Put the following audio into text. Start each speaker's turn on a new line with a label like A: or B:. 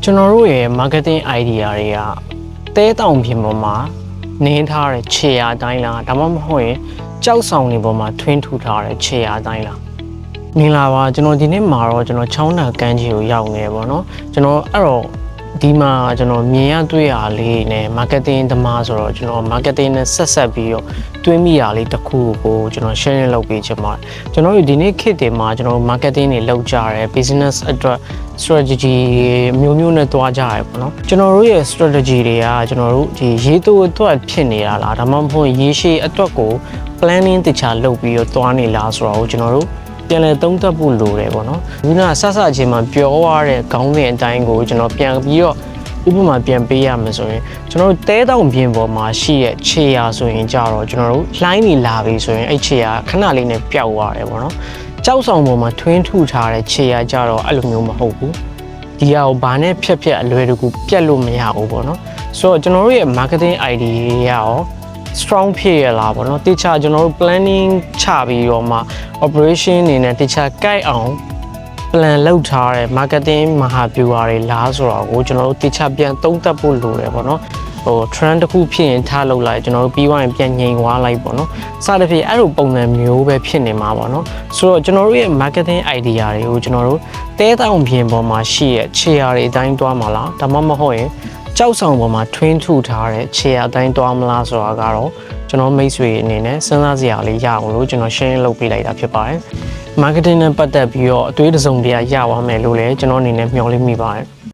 A: ကျွန်တော်တို့ရဲ့ marketing idea တွေကတဲတောင်ပြင်ပေါ်မှာနင်းထားတဲ့ခြေရာအတိုင်းလားဒါမှမဟုတ်ရင်ကြောက်ဆောင်နေပေါ်မှာထွင်းထူထားတဲ့ခြေရာအတိုင်းလားမင်္ဂလာပါကျွန်တော်ဒီနေ့မှာတော့ကျွန်တော်ချောင်းနာကမ်းခြေကိုရောက်နေပေါ့နော်ကျွန်တော်အဲ့တော့ဒီမှာကျွန်တော်မြင်ရတွေ့ရလေးနဲ့ marketing သမားဆိုတော့ကျွန်တော် marketing နဲ့ဆက်ပြီးတော့တွင်းမိရလေးတစ်ခုကိုကျွန်တော် sharing လုပ်ပေးချင်ပါတယ်ကျွန်တော်တို့ဒီနေ့ခေတ်တွေမှာကျွန်တော် marketing တွေလုပ်ကြတယ် business အတွက် strategy မျိုးမျိုးနဲ့တွားကြရပေါ့နော်ကျွန်တော်တို့ရဲ့ strategy တွေကကျွန်တော်တို့ဒီရေးတိုးအတွက်ဖြစ်နေတာလားဒါမှမဟုတ်ရေးရှည်အတွက်ကို planning တခြားလုပ်ပြီးတော့တွားနေလားဆိုတော့ကျွန်တော်တို့ပြန်လဲသုံးသပ်ဖို့လိုတယ်ပေါ့နော်ခုနဆဆချင်းမှာပြောရတဲ့ခေါင်းစဉ်အတိုင်းကိုကျွန်တော်ပြန်ပြီးတော့ဥပမာပြန်ပေးရမယ်ဆိုရင်ကျွန်တော်တို့တဲတောင်ပြင်ပေါ်မှာရှိတဲ့ခြေရာဆိုရင်ကြတော့ကျွန်တော်တို့လှိုင်းနေလာပြီဆိုရင်အဲ့ခြေရာခဏလေးနဲ့ပျောက်သွားတယ်ပေါ့နော်ကြောက်ဆောင်ပေါ်မှာထွင်းထူထားတဲ့ခြေရာကြတော့အဲ့လိုမျိုးမဟုတ်ဘူးဒီဟာကိုဘာနဲ့ဖြတ်အလွယ်တကူပြတ်လို့မရဘူးပေါ့နော်ဆိုတော့ကျွန်တော်တို့ရဲ့ marketing idea ရော strong ဖြစ်ရလားပေါ့နော်တခြားကျွန်တော်တို့ planning ချပြီးတော့မှ operation အနေနဲ့တခြား guide အောင် plan လုပ်ထားတဲ့ marketing မဟာဗျူဟာတွေလားဆိုတော့ကိုကျွန်တော်တို့တခြားပြန်သုံးသပ်ဖို့လိုတယ်ပေါ့နော်ဟို trend တစ်ခုဖြစ်ရင်ထားလုပ်လိုက်ကျွန်တော်တို့ပြီးသွားရင်ပြန်ငြိမ်သွားလိုက်ပေါ့နော်စသဖြင့်အဲ့လိုပုံစံမျိုးပဲဖြစ်နေမှာပေါ့နော်ဆိုတော့ကျွန်တော်တို့ရဲ့ marketing idea တွေကိုကျွန်တော်တို့တဲတောင်ပြင်ပေါ်မှာရှိတဲ့ခြေရာတွေအတိုင်းတွားမှာလားဒါမှမဟုတ်ရင်ကြောက်ဆောင်ပေါ်မှာထွင်းထူထားတဲ့ခြေရာအတိုင်းတွားမလားဆိုတာကတော့ကျွန်တော်မိတ်ဆွေအနေနဲ့စဉ်းစားစရာလေးရအောင်လို့ကျွန်တော် share လုပ်ပေးလိုက်တာဖြစ်ပါတယ်marketing နဲ့ပတ်သက်ပြီးတော့အတွေးတစုံတရာရပါမယ်လို့လည်းကျွန်တော်အနေနဲ့မျှော်လင့်မိပါတယ်